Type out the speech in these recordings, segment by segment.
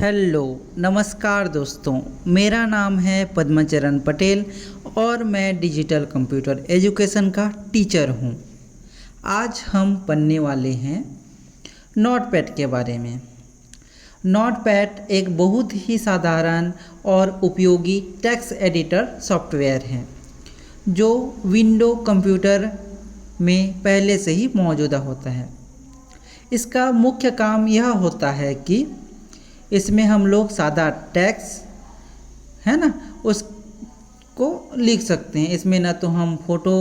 Hello नमस्कार दोस्तों, मेरा नाम है पद्मचरण पटेल और मैं डिजिटल कंप्यूटर एजुकेशन का टीचर हूं। आज हम पढ़ने वाले हैं नोटपैड के बारे में। नोटपैड एक बहुत ही साधारण और उपयोगी टेक्स्ट एडिटर सॉफ्टवेयर है जो विंडो कंप्यूटर में पहले से ही मौजूदा होता है। इसका मुख्य काम यह होता है कि इसमें हम लोग सादा टेक्स्ट है ना उसको लिख सकते हैं। इसमें ना तो हम फ़ोटो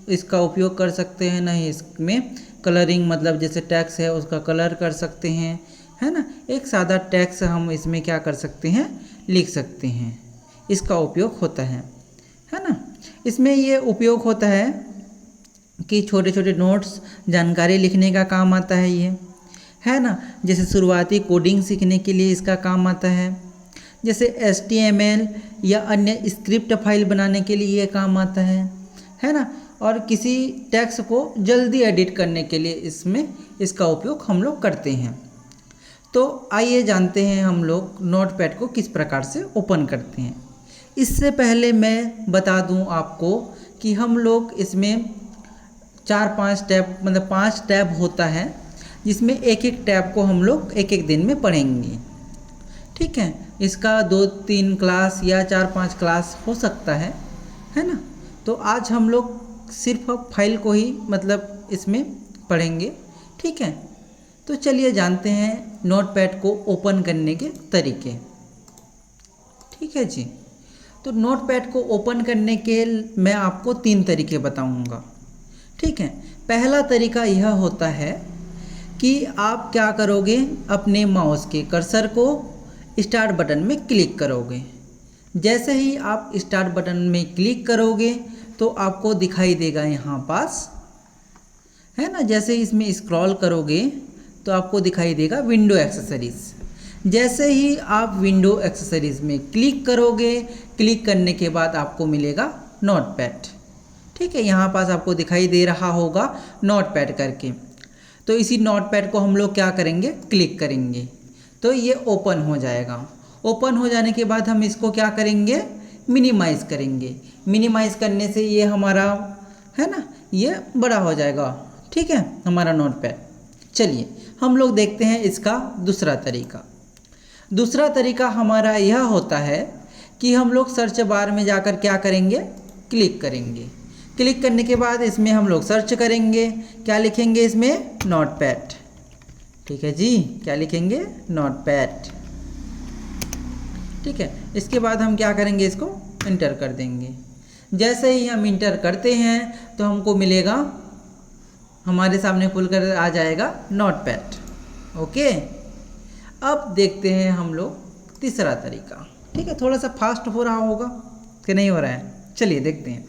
इसका उपयोग कर सकते हैं, ना ही इसमें कलरिंग मतलब जैसे टेक्स्ट है उसका कलर कर सकते हैं, है ना। एक सादा टेक्स्ट हम इसमें क्या कर सकते हैं, लिख सकते हैं। इसका उपयोग होता है ना। इसमें ये उपयोग होता है कि छोटे छोटे नोट्स जानकारी लिखने का काम आता है ये, है ना। जैसे शुरुआती कोडिंग सीखने के लिए इसका काम आता है, जैसे HTML या अन्य स्क्रिप्ट फाइल बनाने के लिए ये काम आता है ना। और किसी टेक्स्ट को जल्दी एडिट करने के लिए इसमें इसका उपयोग हम लोग करते हैं। तो आइए जानते हैं हम लोग नोटपैड को किस प्रकार से ओपन करते हैं। इससे पहले मैं बता दूं आपको कि हम लोग इसमें 4-5 टैब मतलब 5 टैब होता है, जिसमें एक एक टैब को हम लोग एक एक दिन में पढ़ेंगे, ठीक है। इसका 2-3 क्लास या 4-5 क्लास हो सकता है ना। तो आज हम लोग सिर्फ फाइल को ही मतलब इसमें पढ़ेंगे, ठीक है। तो चलिए जानते हैं नोटपैड को ओपन करने के तरीके, ठीक है जी। तो नोटपैड को ओपन करने के मैं आपको 3 तरीके बताऊंगा, ठीक है। पहला तरीका यह होता है कि आप क्या करोगे, अपने माउस के कर्सर को स्टार्ट बटन में क्लिक करोगे। जैसे ही आप स्टार्ट बटन में क्लिक करोगे तो आपको दिखाई देगा यहाँ पास, है ना। जैसे ही इसमें स्क्रॉल करोगे तो आपको दिखाई देगा विंडो एक्सेसरीज़। जैसे ही आप विंडो एक्सेसरीज़ में क्लिक करोगे, क्लिक करने के बाद आपको मिलेगा नोटपैड, ठीक है। यहाँ पास आपको दिखाई दे रहा होगा नोटपैड करके। तो इसी नोटपैड को हम लोग क्या करेंगे, क्लिक करेंगे तो ये ओपन हो जाएगा। ओपन हो जाने के बाद हम इसको क्या करेंगे, मिनिमाइज़ करेंगे। मिनिमाइज़ करने से ये हमारा है ना ये बड़ा हो जाएगा, ठीक है, हमारा नोटपैड। चलिए हम लोग देखते हैं इसका दूसरा तरीका। दूसरा तरीका हमारा यह होता है कि हम लोग सर्च बार में जाकर क्या करेंगे, क्लिक करेंगे। क्लिक करने के बाद इसमें हम लोग सर्च करेंगे, क्या लिखेंगे इसमें, नोटपैड, ठीक है जी। क्या लिखेंगे, नोटपैड, ठीक है। इसके बाद हम क्या करेंगे, इसको इंटर कर देंगे। जैसे ही हम इंटर करते हैं तो हमको मिलेगा, हमारे सामने खुलकर आ जाएगा नोटपैड, ओके। अब देखते हैं हम लोग तीसरा तरीका, ठीक है। थोड़ा सा फास्ट हो रहा होगा कि नहीं हो रहा है, चलिए देखते हैं।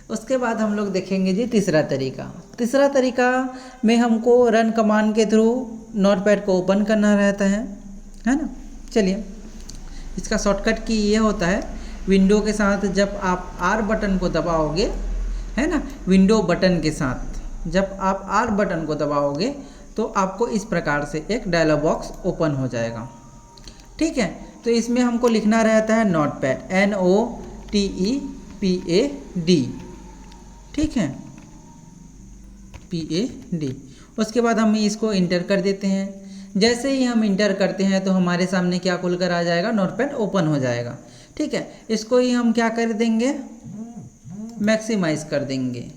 उसके बाद हम लोग देखेंगे जी तीसरा तरीका। तीसरा तरीका में हमको रन कमांड के थ्रू नोटपैड को ओपन करना रहता है ना। चलिए इसका शॉर्टकट की ये होता है, विंडो के साथ जब आप R बटन को दबाओगे, है ना, विंडो बटन के साथ जब आप R बटन को दबाओगे तो आपको इस प्रकार से एक डायलॉग बॉक्स ओपन हो जाएगा, ठीक है। तो इसमें हमको लिखना रहता है नोटपैड, NOTEPAD, ठीक है, PAD। उसके बाद हम इसको इंटर कर देते हैं। जैसे ही हम इंटर करते हैं तो हमारे सामने क्या खुलकर आ जाएगा, नोटपैड ओपन हो जाएगा, ठीक है। इसको ही हम क्या कर देंगे, मैक्सिमाइज़ कर देंगे,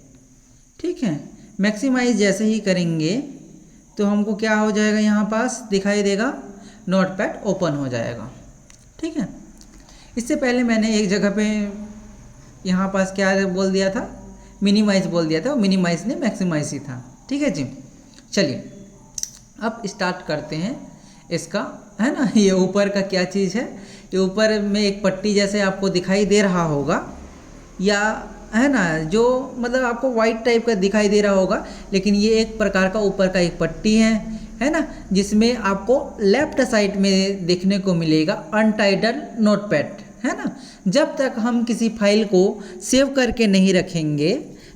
ठीक है। मैक्सिमाइज़ जैसे ही करेंगे तो हमको क्या हो जाएगा, यहाँ पास दिखाई देगा नोटपैड ओपन हो जाएगा, ठीक है। इससे पहले मैंने एक जगह पे यहाँ पास क्या बोल दिया था, मिनिमाइज़ बोल दिया था, और मिनिमाइज़ ने मैक्सिमाइज़ ही था, ठीक है जी। चलिए अब स्टार्ट करते हैं इसका, है ना। ये ऊपर का क्या चीज़ है, ये ऊपर में एक पट्टी जैसे आपको दिखाई दे रहा होगा, या है ना, जो मतलब आपको वाइट टाइप का दिखाई दे रहा होगा, लेकिन ये एक प्रकार का ऊपर का एक पट्टी है ना, जिसमें आपको लेफ्ट साइड में देखने को मिलेगा अनटाइटल्ड नोटपैड, है ना। जब तक हम किसी फाइल को सेव करके नहीं रखेंगे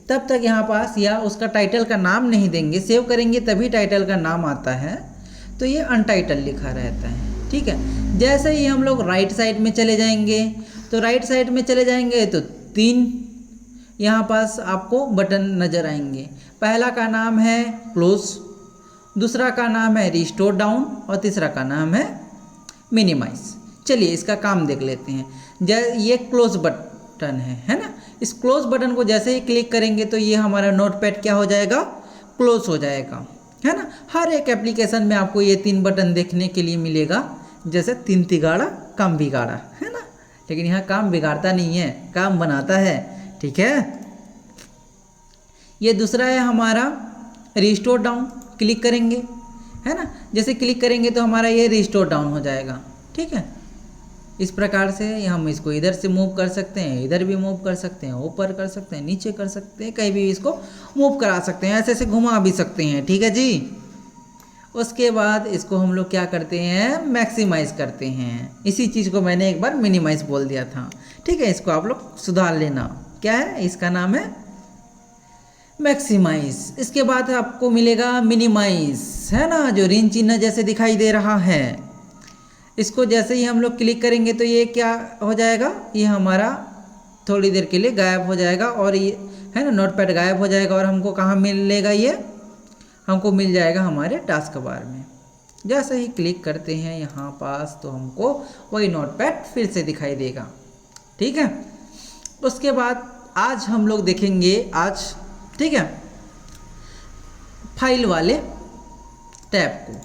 तब तक यहाँ पास, या उसका टाइटल का नाम नहीं देंगे, सेव करेंगे तभी टाइटल का नाम आता है, तो ये अनटाइटल लिखा रहता है, ठीक है। जैसे ही हम लोग राइट साइड में चले जाएंगे, तो राइट साइड में चले जाएंगे तो 3 यहाँ पास आपको बटन नज़र आएंगे। पहला का नाम है क्लोज, दूसरा का नाम है रिस्टोर डाउन और तीसरा का नाम है मिनिमाइज। चलिए इसका काम देख लेते हैं। ये क्लोज बटन है ना। इस क्लोज बटन को जैसे ही क्लिक करेंगे तो ये हमारा नोटपैड क्या हो जाएगा, क्लोज हो जाएगा, है ना। हर एक एप्लीकेशन में आपको ये 3 बटन देखने के लिए मिलेगा, जैसे 3 तिगाड़ा काम बिगाड़ा, है ना। लेकिन यहाँ काम बिगाड़ता नहीं है, काम बनाता है, ठीक है। ये दूसरा है हमारा रिस्टोर डाउन, क्लिक करेंगे, है ना। जैसे क्लिक करेंगे तो हमारा ये रिस्टोर डाउन हो जाएगा, ठीक है। इस प्रकार से हम इसको इधर से मूव कर सकते हैं, इधर भी मूव कर सकते हैं, ऊपर कर सकते हैं, नीचे कर सकते हैं, कहीं भी इसको मूव करा सकते हैं, ऐसे ऐसे घुमा भी सकते हैं, ठीक है जी। उसके बाद इसको हम लोग क्या करते हैं, मैक्सिमाइज करते हैं। इसी चीज़ को मैंने एक बार मिनिमाइज बोल दिया था, ठीक है। इसको आप लोग सुधार लेना, क्या है, इसका नाम है मैक्सिमाइज। इसके बाद आपको मिलेगा मिनिमाइज, है ना, जो ऋण चिन्ह जैसे दिखाई दे रहा है। इसको जैसे ही हम लोग क्लिक करेंगे तो ये क्या हो जाएगा, ये हमारा थोड़ी देर के लिए गायब हो जाएगा, और ये है ना नोटपैड गायब हो जाएगा। और हमको कहाँ मिलेगा, ये हमको मिल जाएगा हमारे टास्क बार में। जैसे ही क्लिक करते हैं यहाँ पास तो हमको वही नोटपैड फिर से दिखाई देगा, ठीक है। उसके बाद आज हम लोग देखेंगे, आज ठीक है, फाइल वाले टैब को।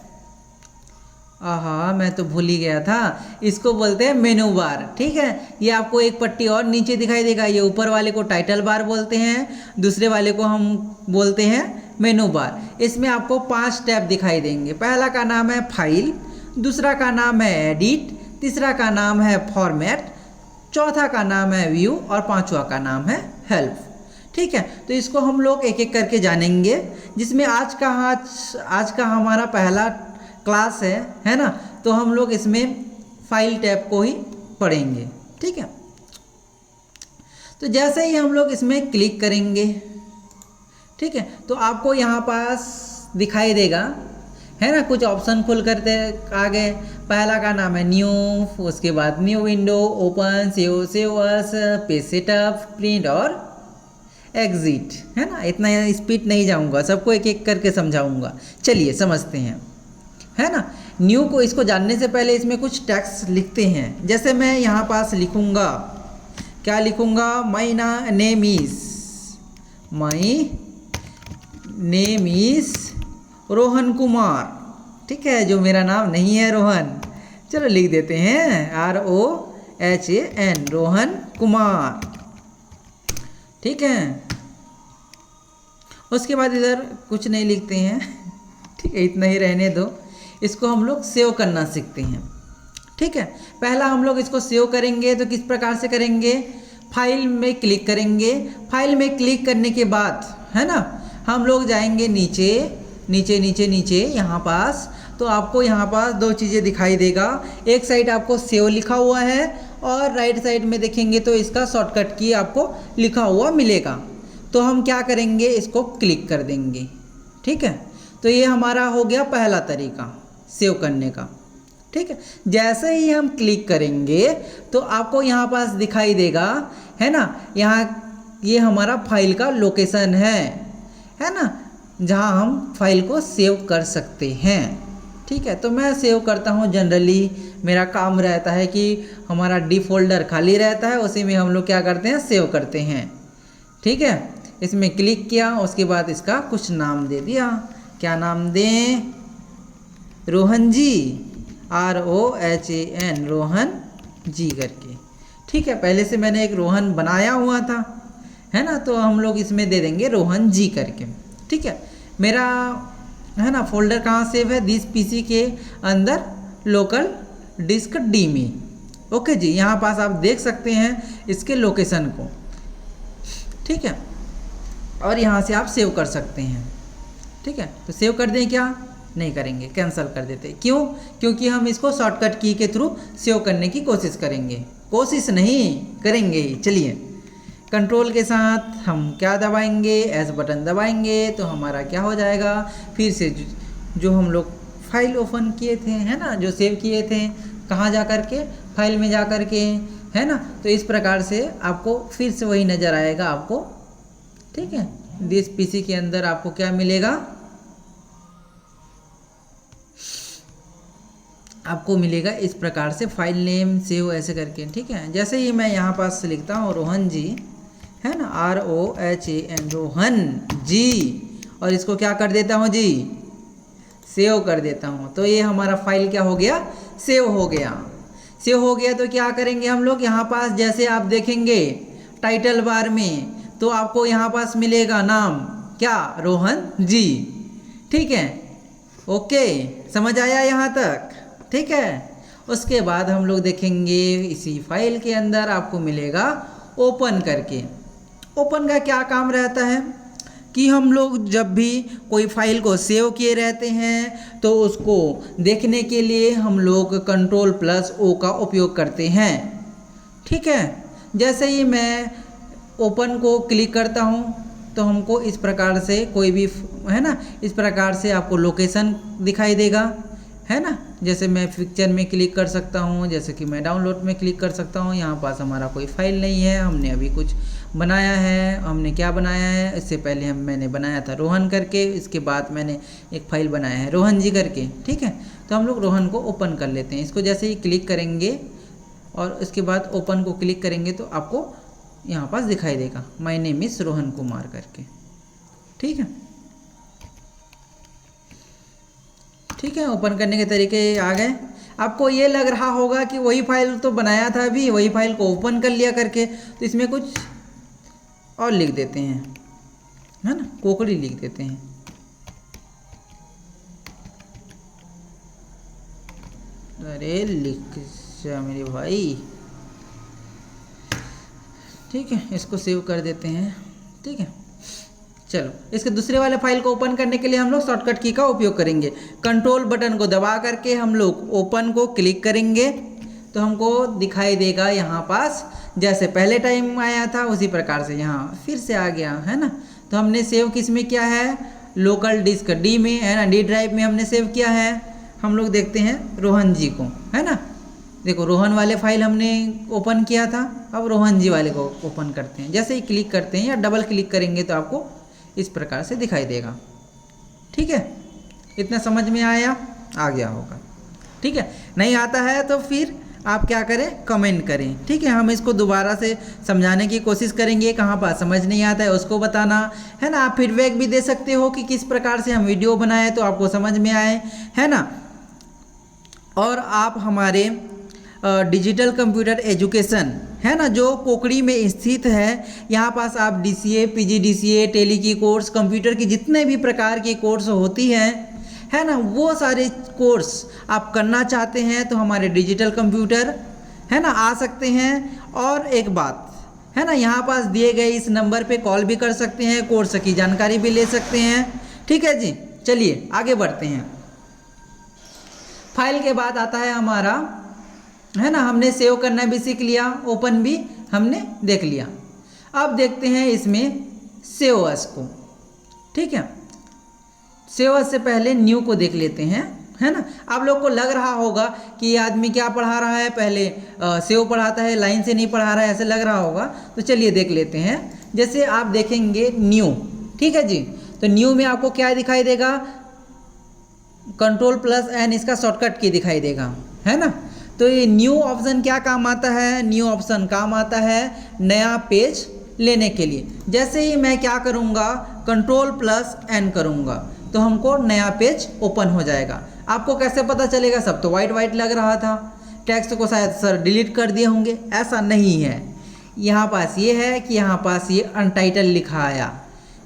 आहा, मैं तो भूल ही गया था, इसको बोलते हैं मेनू बार, ठीक है। ये आपको एक पट्टी और नीचे दिखाई देगा, ये ऊपर वाले को टाइटल बार बोलते हैं, दूसरे वाले को हम बोलते हैं मेनू बार। इसमें आपको 5 टैब दिखाई देंगे। पहला का नाम है फाइल, दूसरा का नाम है एडिट, तीसरा का नाम है फॉर्मेट, चौथा का नाम है व्यू और 5वां का नाम है हेल्प, ठीक है। तो इसको हम लोग एक एक करके जानेंगे, जिसमें आज का हमारा पहला क्लास है ना। तो हम लोग इसमें फाइल टैब को ही पढ़ेंगे, ठीक है। तो जैसे ही हम लोग इसमें क्लिक करेंगे, ठीक है, तो आपको यहाँ पास दिखाई देगा, है ना, कुछ ऑप्शन खुल करते आ गए। पहला का नाम है न्यू, उसके बाद new window, open, save us, page setup, print और एग्जिट, है ना। इतना स्पीड नहीं जाऊंगा, सबको एक एक करके समझाऊंगा। चलिए समझते हैं, है ना। न्यू को, इसको जानने से पहले इसमें कुछ टेक्स्ट लिखते हैं। जैसे मैं यहाँ पास लिखूंगा, क्या लिखूंगा, my name is Rohan Kumar, ठीक है, जो मेरा नाम नहीं है रोहन। चलो लिख देते हैं ROHAN, रोहन कुमार, ठीक है। उसके बाद इधर कुछ नहीं लिखते हैं, ठीक है, इतना ही रहने दो। इसको हम लोग सेव करना सीखते हैं, ठीक है। पहला हम लोग इसको सेव करेंगे तो किस प्रकार से करेंगे, फाइल में क्लिक करेंगे। फाइल में क्लिक करने के बाद, है ना, हम लोग जाएंगे नीचे नीचे नीचे नीचे यहाँ पास। तो आपको यहाँ पास 2 चीज़ें दिखाई देगा, एक साइड आपको सेव लिखा हुआ है और राइट साइड में देखेंगे तो इसका शॉर्टकट की आपको लिखा हुआ मिलेगा। तो हम क्या करेंगे, इसको क्लिक कर देंगे, ठीक है। तो ये हमारा हो गया पहला तरीका सेव करने का, ठीक है। जैसे ही हम क्लिक करेंगे तो आपको यहाँ पास दिखाई देगा, है ना, यहाँ ये हमारा फाइल का लोकेशन है ना, जहाँ हम फाइल को सेव कर सकते हैं, ठीक है। तो मैं सेव करता हूँ, जनरली मेरा काम रहता है कि हमारा डी फोल्डर खाली रहता है, उसी में हम लोग क्या करते हैं, सेव करते हैं, ठीक है। इसमें क्लिक किया, उसके बाद इसका कुछ नाम दे दिया। क्या नाम दें, रोहन जी, ROHAN, रोहन जी करके, ठीक है। पहले से मैंने एक रोहन बनाया हुआ था, है ना, तो हम लोग इसमें दे देंगे रोहन जी करके, ठीक है। मेरा, है ना, फोल्डर कहाँ सेव है, दिस PC के अंदर लोकल डिस्क D में, ओके जी। यहाँ पास आप देख सकते हैं इसके लोकेशन को, ठीक है। और यहाँ से आप सेव कर सकते हैं, ठीक है। तो सेव कर दें, क्या नहीं करेंगे, कैंसिल कर देते। क्यों, क्योंकि हम इसको शॉर्टकट की के थ्रू सेव करने की कोशिश करेंगे, कोशिश नहीं करेंगे। चलिए कंट्रोल के साथ हम क्या दबाएंगे, एस बटन दबाएंगे तो हमारा क्या हो जाएगा, फिर से जो हम लोग फाइल ओपन किए थे, है ना, जो सेव किए थे कहाँ जा कर के, फाइल में जा कर के, है ना। तो इस प्रकार से आपको फिर से वही नज़र आएगा आपको, ठीक है। दिस पीसी के अंदर आपको क्या मिलेगा, आपको मिलेगा इस प्रकार से फाइल नेम सेव ऐसे करके, ठीक है। जैसे ही मैं यहाँ पास से लिखता हूँ रोहन जी, है ना, ROHAN रोहन जी, और इसको क्या कर देता हूँ जी, सेव कर देता हूँ, तो ये हमारा फाइल क्या हो गया, सेव हो गया। सेव हो गया तो क्या करेंगे हम लोग, यहाँ पास जैसे आप देखेंगे टाइटल बार में, तो आपको यहाँ पास मिलेगा नाम क्या, रोहन जी, ठीक है। ओके, समझ आया यहाँ तक, ठीक है। उसके बाद हम लोग देखेंगे इसी फाइल के अंदर आपको मिलेगा ओपन करके। ओपन का क्या काम रहता है कि हम लोग जब भी कोई फाइल को सेव किए रहते हैं तो उसको देखने के लिए हम लोग Ctrl+O का उपयोग करते हैं, ठीक है। जैसे ही मैं ओपन को क्लिक करता हूँ तो हमको इस प्रकार से कोई भी, है ना, इस प्रकार से आपको लोकेशन दिखाई देगा, है ना। जैसे मैं पिक्चर में क्लिक कर सकता हूँ, जैसे कि मैं डाउनलोड में क्लिक कर सकता हूँ। यहाँ पास हमारा कोई फाइल नहीं है, हमने अभी कुछ बनाया है। हमने क्या बनाया है, इससे पहले मैंने बनाया था रोहन करके, इसके बाद मैंने एक फ़ाइल बनाया है रोहन जी करके, ठीक है। तो हम लोग रोहन को ओपन कर लेते हैं। इसको जैसे ही क्लिक करेंगे और इसके बाद ओपन को क्लिक करेंगे तो आपको यहाँ पास दिखाई देगा my name is Rohan Kumar करके, ठीक है। ठीक है, ओपन करने के तरीके आ गए। आपको ये लग रहा होगा कि वही फाइल तो बनाया था अभी, वही फाइल को ओपन कर लिया करके, तो इसमें कुछ और लिख देते हैं, है ना, कोकड़ी लिख देते हैं। अरे लिख जा मेरे भाई, ठीक है, इसको सेव कर देते हैं, ठीक है। चलो, इसके दूसरे वाले फाइल को ओपन करने के लिए हम लोग शॉर्टकट की का उपयोग करेंगे। कंट्रोल बटन को दबा करके हम लोग ओपन को क्लिक करेंगे तो हमको दिखाई देगा यहाँ पास जैसे पहले टाइम आया था उसी प्रकार से यहाँ फिर से आ गया, है ना। तो हमने सेव किस में किया है, लोकल डिस्क डी में, है ना, डी ड्राइव में हमने सेव किया है। हम लोग देखते हैं रोहन जी को, है ना। देखो रोहन वाले फाइल हमने ओपन किया था, अब रोहन जी वाले को ओपन करते हैं। जैसे ही क्लिक करते हैं या डबल क्लिक करेंगे तो आपको इस प्रकार से दिखाई देगा, ठीक है। इतना समझ में आया, आ गया होगा, ठीक है। नहीं आता है तो फिर आप क्या करें, कमेंट करें, ठीक है। हम इसको दोबारा से समझाने की कोशिश करेंगे, कहाँ पर समझ नहीं आता है उसको बताना, है ना। आप फीडबैक भी दे सकते हो कि किस प्रकार से हम वीडियो बनाए तो आपको समझ में आए, है ना। और आप हमारे डिजिटल कंप्यूटर एजुकेशन, है ना, जो कोकड़ी में स्थित है, यहाँ पास आप DCA, PGDCA, टेली की कोर्स, कंप्यूटर की जितने भी प्रकार की कोर्स होती हैं, है ना, वो सारे कोर्स आप करना चाहते हैं तो हमारे डिजिटल कंप्यूटर, है ना, आ सकते हैं। और एक बात, है ना, यहाँ पास दिए गए इस नंबर पे कॉल भी कर सकते हैं, कोर्स की जानकारी भी ले सकते हैं, ठीक है जी। चलिए आगे बढ़ते हैं। फाइल के बाद आता है हमारा, है ना, हमने सेव करना भी सीख लिया, ओपन भी हमने देख लिया। अब देखते हैं इसमें सेव अस को, ठीक है। सेव अस से पहले न्यू को देख लेते हैं, है ना। आप लोग को लग रहा होगा कि ये आदमी क्या पढ़ा रहा है, पहले सेव पढ़ाता है, लाइन से नहीं पढ़ा रहा है, ऐसे लग रहा होगा। तो चलिए देख लेते हैं। जैसे आप देखेंगे न्यू, ठीक है जी, तो न्यू में आपको क्या दिखाई देगा, Ctrl+N इसका शॉर्टकट की दिखाई देगा, है ना। तो ये न्यू ऑप्शन क्या काम आता है, न्यू ऑप्शन काम आता है नया पेज लेने के लिए। जैसे ही मैं क्या करूँगा, Ctrl+N करूँगा तो हमको नया पेज ओपन हो जाएगा। आपको कैसे पता चलेगा, सब तो वाइट वाइट लग रहा था, टेक्स्ट को शायद सर डिलीट कर दिए होंगे, ऐसा नहीं है। यहाँ पास ये है कि यहाँ पास ये अनटाइटल लिखा आया।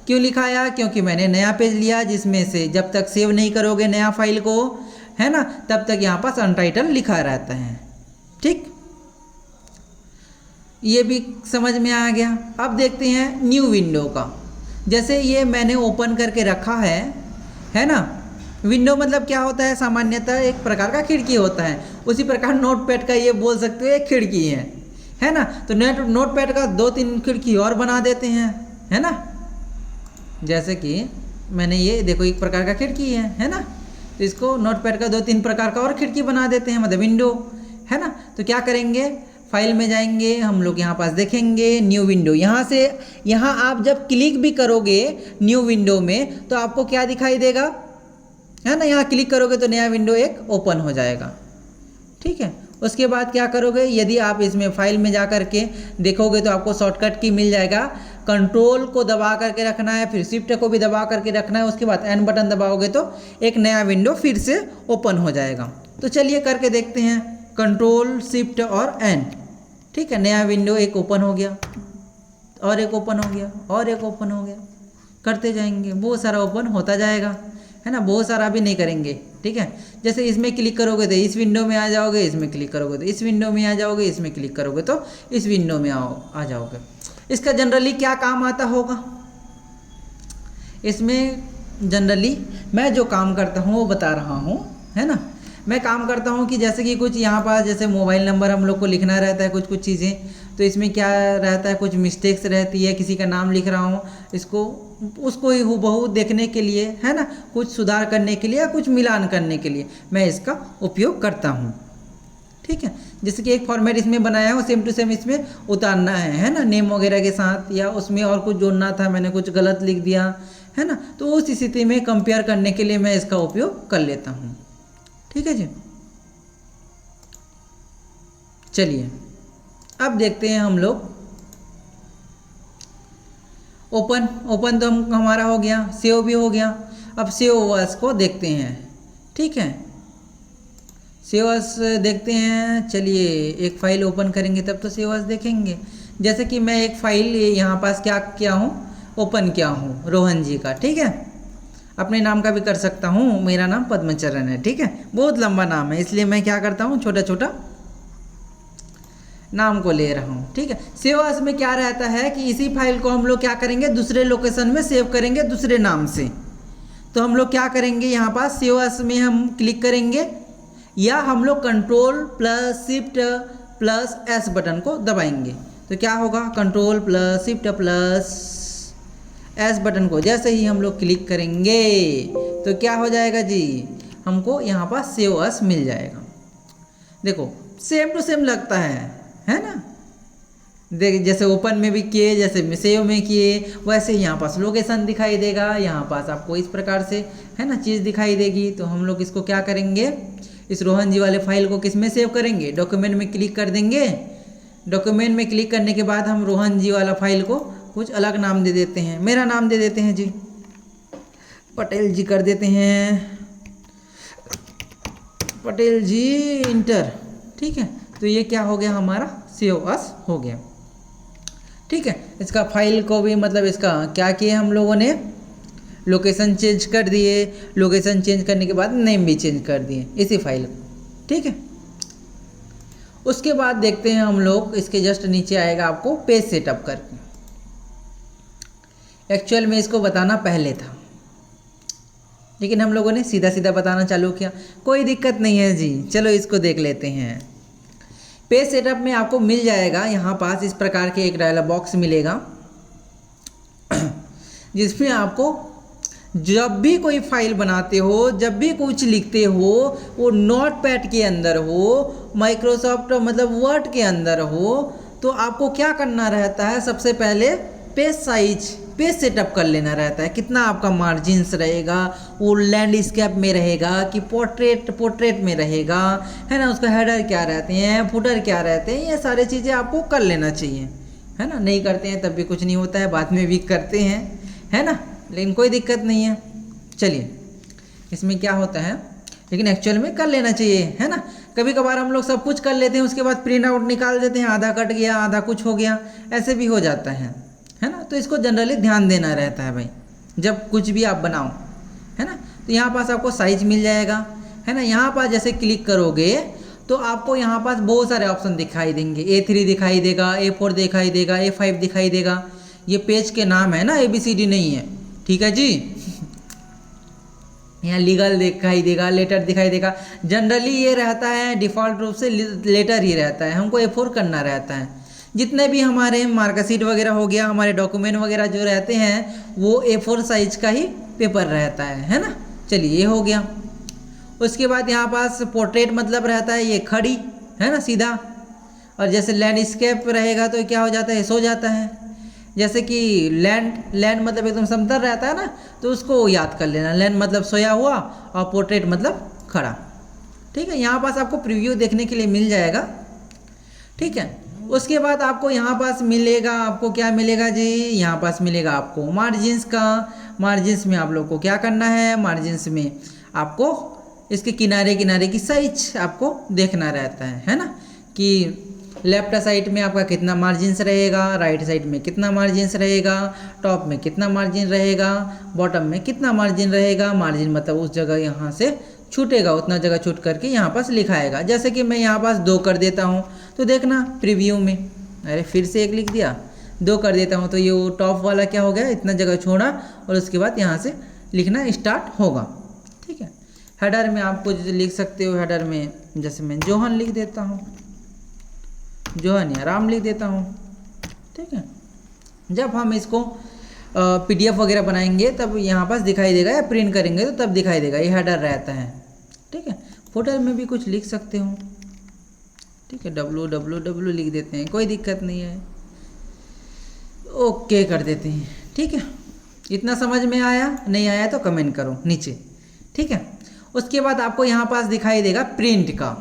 क्यों लिखा आया, क्योंकि मैंने नया पेज लिया जिसमें से जब तक सेव नहीं करोगे नया फाइल को, है ना, तब तक यहाँ पास अनटाइटल लिखा रहता है, ठीक। ये भी समझ में आ गया। अब देखते हैं न्यू विंडो का। जैसे ये मैंने ओपन करके रखा है ना। विंडो मतलब क्या होता है, सामान्यतः एक प्रकार का खिड़की होता है, उसी प्रकार नोटपैड का ये बोल सकते हो एक खिड़की है ना। तो नोटपैड का 2-3 खिड़की और बना देते हैं, है ना। जैसे कि मैंने ये देखो एक प्रकार का खिड़की है ना। तो इसको नोटपैड का 2-3 प्रकार का और खिड़की बना देते हैं, मतलब विंडो, है ना। तो क्या करेंगे, फाइल में जाएंगे हम लोग, यहाँ पास देखेंगे न्यू विंडो। यहाँ से यहाँ आप जब क्लिक भी करोगे न्यू विंडो में तो आपको क्या दिखाई देगा, है ना। यहाँ क्लिक करोगे तो नया विंडो एक ओपन हो जाएगा, ठीक है। उसके बाद क्या करोगे, यदि आप इसमें फाइल में जा कर के देखोगे तो आपको शॉर्टकट की मिल जाएगा। कंट्रोल को दबा करके रखना है, फिर शिफ्ट को भी दबा करके रखना है, उसके बाद एन बटन दबाओगे तो एक नया विंडो फिर से ओपन हो जाएगा। तो चलिए करके देखते हैं, कंट्रोल शिफ्ट और एन, ठीक है। नया विंडो एक ओपन हो गया, और एक ओपन हो गया, और एक ओपन हो गया, करते जाएंगे, बहुत सारा ओपन होता जाएगा, है ना। बहुत सारा भी नहीं करेंगे, ठीक है। जैसे इसमें क्लिक करोगे तो इस विंडो में आ जाओगे, इसमें क्लिक करोगे तो इस विंडो में आ जाओगे, इसमें क्लिक करोगे तो इस विंडो में आ जाओगे। इसका जनरली क्या काम आता होगा, इसमें जनरली मैं जो काम करता हूँ वो बता रहा हूँ, है ना। मैं काम करता हूँ कि जैसे कि कुछ यहाँ पास जैसे मोबाइल नंबर हम लोग को लिखना रहता है, कुछ चीज़ें, तो इसमें क्या रहता है, कुछ मिस्टेक्स रहती है, किसी का नाम लिख रहा हूँ, इसको उसको ही हूबहू देखने के लिए, है ना, कुछ सुधार करने के लिए या कुछ मिलान करने के लिए मैं इसका उपयोग करता हूँ, ठीक है। जैसे कि एक फॉर्मेट इसमें बनाया हो, सेम टू सेम इसमें उतारना है ना, नेम वगैरह के साथ, या उसमें और कुछ जोड़ना था, मैंने कुछ गलत लिख दिया, है ना। तो उस स्थिति में कंपेयर करने के लिए मैं इसका उपयोग कर लेता हूँ, ठीक है जी। चलिए अब देखते हैं हम लोग, ओपन तो हमारा हो गया, सेव भी हो गया। अब सेव एज को देखते हैं, ठीक है। सेव एज देखते हैं, चलिए एक फ़ाइल ओपन करेंगे तब तो सेव एज देखेंगे। जैसे कि मैं एक फ़ाइल यहाँ पास क्या किया हूँ, ओपन किया हूँ रोहन जी का, ठीक है। अपने नाम का भी कर सकता हूँ, मेरा नाम पद्मचरण है, ठीक है। बहुत लंबा नाम है, इसलिए मैं क्या करता हूँ, छोटा छोटा नाम को ले रहा हूँ, ठीक है। सेव एज में क्या रहता है कि इसी फाइल को हम लोग क्या करेंगे, दूसरे लोकेशन में सेव करेंगे दूसरे नाम से। तो हम लोग क्या करेंगे, यहाँ पास सेव एज में हम क्लिक करेंगे, या हम लोग control plus shift plus S button को दबाएंगे। तो क्या होगा, control plus shift plus S button को जैसे ही हम लोग क्लिक करेंगे तो क्या हो जाएगा जी, हमको यहाँ पास सेव एज मिल जाएगा। देखो सेम टू सेम लगता है ना। देख जैसे ओपन में भी किए, जैसे सेव में किए, वैसे ही यहाँ पास लोकेशन दिखाई देगा, यहाँ पास आपको इस प्रकार से, है ना, चीज़ दिखाई देगी। तो हम लोग इसको क्या करेंगे, इस रोहन जी वाले फाइल को किस में सेव करेंगे, डॉक्यूमेंट में क्लिक कर देंगे। डॉक्यूमेंट में क्लिक करने के बाद हम रोहन जी वाला फाइल को कुछ अलग नाम दे देते हैं, मेरा नाम दे देते हैं जी, पटेल जी कर देते हैं, पटेल जी इंटर, ठीक है। तो ये क्या हो गया, हमारा सेव एज हो गया, ठीक है। इसका फाइल को भी मतलब इसका क्या किया हम लोगों ने, लोकेशन चेंज कर दिए, लोकेशन चेंज करने के बाद नेम भी चेंज कर दिए इसी फाइल को, ठीक है। उसके बाद देखते हैं हम लोग, इसके जस्ट नीचे आएगा आपको पेज सेटअप करके। एक्चुअल में इसको बताना पहले था, लेकिन हम लोगों ने सीधा सीधा बताना चालू किया, कोई दिक्कत नहीं है जी। चलो इसको देख लेते हैं। पेज सेटअप में आपको मिल जाएगा यहाँ पास इस प्रकार के एक डायलॉग बॉक्स मिलेगा, जिसमें आपको जब भी कोई फाइल बनाते हो, जब भी कुछ लिखते हो, वो नोटपैड के अंदर हो, माइक्रोसॉफ्ट मतलब वर्ड के अंदर हो, तो आपको क्या करना रहता है, सबसे पहले पेज साइज, पेज सेटअप कर लेना रहता है। कितना आपका मार्जिन्स रहेगा, वो लैंडस्केप में रहेगा कि पोर्ट्रेट में रहेगा, है ना, उसका हेडर क्या रहते हैं, फुटर क्या रहते हैं, ये सारी चीज़ें आपको कर लेना चाहिए, है ना। नहीं करते हैं तब भी कुछ नहीं होता है, बाद में भी करते हैं, है ना, लेकिन कोई दिक्कत नहीं है। चलिए इसमें क्या होता है, लेकिन एक्चुअल में कर लेना चाहिए, है ना। कभी कभार हम लोग सब कुछ कर लेते हैं, उसके बाद प्रिंट आउट निकाल देते हैं, आधा कट गया आधा कुछ हो गया, ऐसे भी हो जाता है ना। तो इसको जनरली ध्यान देना रहता है भाई, जब कुछ भी आप बनाओ, है ना। तो यहाँ पास आपको साइज मिल जाएगा, है ना। यहाँ पास जैसे क्लिक करोगे तो आपको यहाँ पास बहुत सारे ऑप्शन दिखाई देंगे, A3 दिखाई देगा, A4 दिखाई देगा, A5 दिखाई देगा। ये पेज के नाम है ना, ABCD नहीं है, ठीक है जी। यहाँ लीगल दिखाई देगा, लेटर दिखाई देगा। जनरली ये रहता है डिफ़ॉल्ट रूप से लेटर ही रहता है, हमको A4 करना रहता है। जितने भी हमारे मार्कशीट वगैरह हो गया, हमारे डॉक्यूमेंट वगैरह जो रहते हैं वो A4 साइज का ही पेपर रहता है ना। चलिए ये हो गया। उसके बाद यहाँ पास पोर्ट्रेट मतलब रहता है ये खड़ी, है ना, सीधा। और जैसे लैंडस्केप रहेगा तो क्या हो जाता है, सो जाता है। जैसे कि लैंड मतलब एकदम समतल रहता है ना, तो उसको याद कर लेना, लैंड मतलब सोया हुआ और पोर्ट्रेट मतलब खड़ा। ठीक है, यहाँ पास आपको प्रीव्यू देखने के लिए मिल जाएगा। ठीक है, उसके बाद आपको यहाँ पास मिलेगा, आपको क्या मिलेगा जी, यहाँ पास मिलेगा आपको मार्जिन्स का। मार्जिन्स में आप लोग को क्या करना है, मार्जिन्स में आपको इसके किनारे किनारे की साइज आपको देखना रहता है ना, कि लेफ्ट साइड में आपका कितना मार्जिन्स रहेगा, राइट साइड में कितना मार्जिन्स रहेगा, टॉप में कितना मार्जिन रहेगा, बॉटम में कितना मार्जिन रहेगा। मार्जिन मतलब उस जगह यहाँ से छूटेगा, उतना जगह छूट करके यहाँ पास लिखाएगा। जैसे कि मैं यहाँ पास 2 कर देता हूँ तो देखना प्रीव्यू में, अरे फिर से 1 लिख दिया, 2 कर देता हूँ तो ये टॉप वाला क्या हो गया, इतना जगह छोड़ा और उसके बाद यहाँ से लिखना स्टार्ट होगा। ठीक है, हेडर में आपको लिख सकते हो, हेडर में जैसे मैं जोहन लिख देता हूँ, जोहन या राम लिख देता हूँ। ठीक है, जब हम इसको PDF वगैरह बनाएंगे तब यहाँ पास दिखाई देगा, या प्रिंट करेंगे तो तब दिखाई देगा, ये हेडर रहता है। ठीक है, फुटर में भी कुछ लिख सकते हो। ठीक है, www लिख देते हैं, कोई दिक्कत नहीं है, ओके कर देते हैं। ठीक है, इतना समझ में आया, नहीं आया तो कमेंट करो नीचे। ठीक है, उसके बाद आपको यहाँ पास दिखाई देगा प्रिंट का।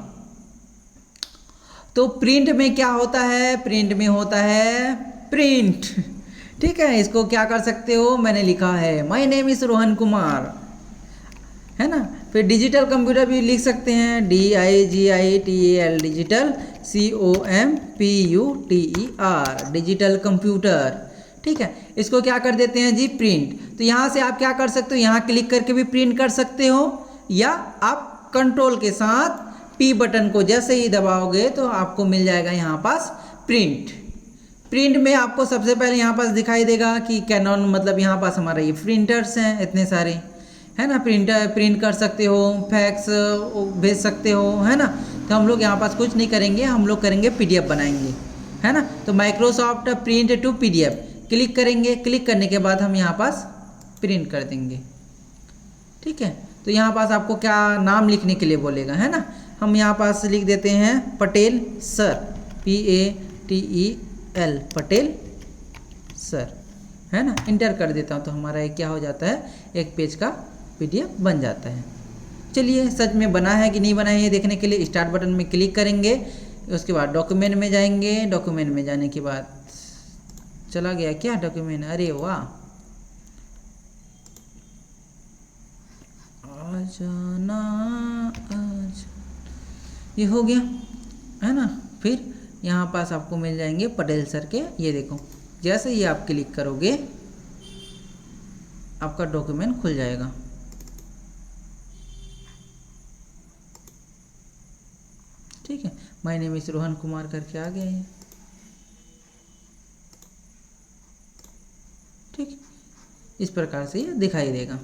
तो प्रिंट में क्या होता है, प्रिंट में होता है प्रिंट। ठीक है, इसको क्या कर सकते हो, मैंने लिखा है my name is Rohan Kumar, है ना। फिर डिजिटल कंप्यूटर भी लिख सकते हैं, DIGITAL, digital COMPUTER, digital computer. ठीक है, इसको क्या कर देते हैं जी, प्रिंट। तो यहाँ से आप क्या कर सकते हो, यहाँ क्लिक करके भी प्रिंट कर सकते हो, या आप कंट्रोल के साथ P बटन को जैसे ही दबाओगे तो आपको मिल जाएगा यहाँ पास प्रिंट। प्रिंट में आपको सबसे पहले यहाँ पास दिखाई देगा कि कैनन, मतलब यहाँ पास हमारा ये प्रिंटर्स हैं इतने सारे, है ना। प्रिंट कर सकते हो, फैक्स भेज सकते हो, है ना। तो हम लोग यहाँ पास कुछ नहीं करेंगे, हम लोग करेंगे PDF बनाएंगे, है ना। तो Microsoft print to PDF click करेंगे, क्लिक करने के बाद हम यहाँ पास प्रिंट कर देंगे। ठीक है, तो यहाँ पास आपको क्या नाम लिखने के लिए बोलेगा, है ना। हम यहाँ पास लिख देते हैं Patel sir, PATEL, Patel sir, है ना। इंटर कर देता हूँ तो हमारा एक क्या हो जाता है, एक पेज का PDF बन जाता है। चलिए, सच में बना है कि नहीं बना है ये देखने के लिए स्टार्ट बटन में क्लिक करेंगे, उसके बाद डॉक्यूमेंट में जाएंगे। डॉक्यूमेंट में जाने के बाद चला गया क्या डॉक्यूमेंट, अरे वाह, आजाना आज, ये हो गया, है ना। फिर यहाँ पास आपको मिल जाएंगे पटेल सर के, ये देखो, जैसे ही आप क्लिक करोगे आपका डॉक्यूमेंट खुल जाएगा। ठीक है, my name is Rohan Kumar करके आ गया है। ठीक, इस प्रकार से ये दिखाई देगा।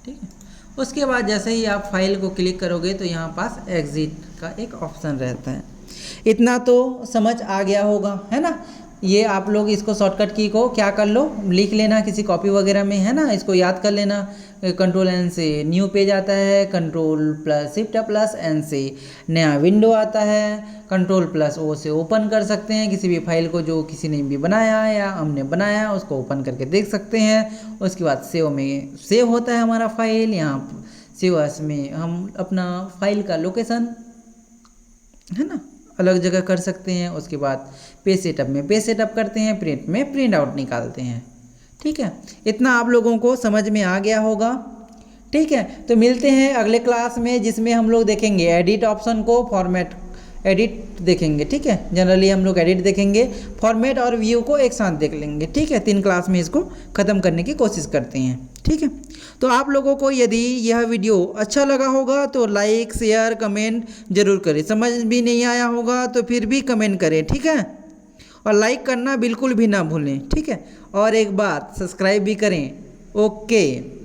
ठीक है, उसके बाद जैसे ही आप फाइल को क्लिक करोगे तो यहाँ पास एग्जिट का एक ऑप्शन रहता है। इतना तो समझ आ गया होगा, है ना। ये आप लोग इसको शॉर्टकट की को क्या कर लो, लिख लेना किसी कॉपी वगैरह में, है ना। इसको याद कर लेना, Ctrl+N से न्यू पेज आता है, Ctrl+Shift+N से नया विंडो आता है, Ctrl+O से ओपन कर सकते हैं किसी भी फाइल को जो किसी ने भी बनाया या हमने बनाया, उसको ओपन करके देख सकते हैं। उसके बाद सेव में सेव होता है हमारा फाइल, यहाँ सेव एस में हम अपना फाइल का लोकेशन, है ना, अलग जगह कर सकते हैं। उसके बाद पेज सेटअप में पेज सेटअप करते हैं, प्रिंट में प्रिंट आउट निकालते हैं। ठीक है, इतना आप लोगों को समझ में आ गया होगा। ठीक है, तो मिलते हैं अगले क्लास में जिसमें हम लोग देखेंगे एडिट ऑप्शन को, फॉर्मेट एडिट देखेंगे। ठीक है, जनरली हम लोग एडिट देखेंगे, फॉर्मेट और व्यू को एक साथ देख लेंगे। ठीक है, 3 क्लास में इसको ख़त्म करने की कोशिश करते हैं। ठीक है, तो आप लोगों को यदि यह वीडियो अच्छा लगा होगा तो लाइक शेयर कमेंट जरूर करें। समझ भी नहीं आया होगा तो फिर भी कमेंट करें। ठीक है, और लाइक करना बिल्कुल भी ना भूलें। ठीक है, और एक बात, सब्सक्राइब भी करें। ओके।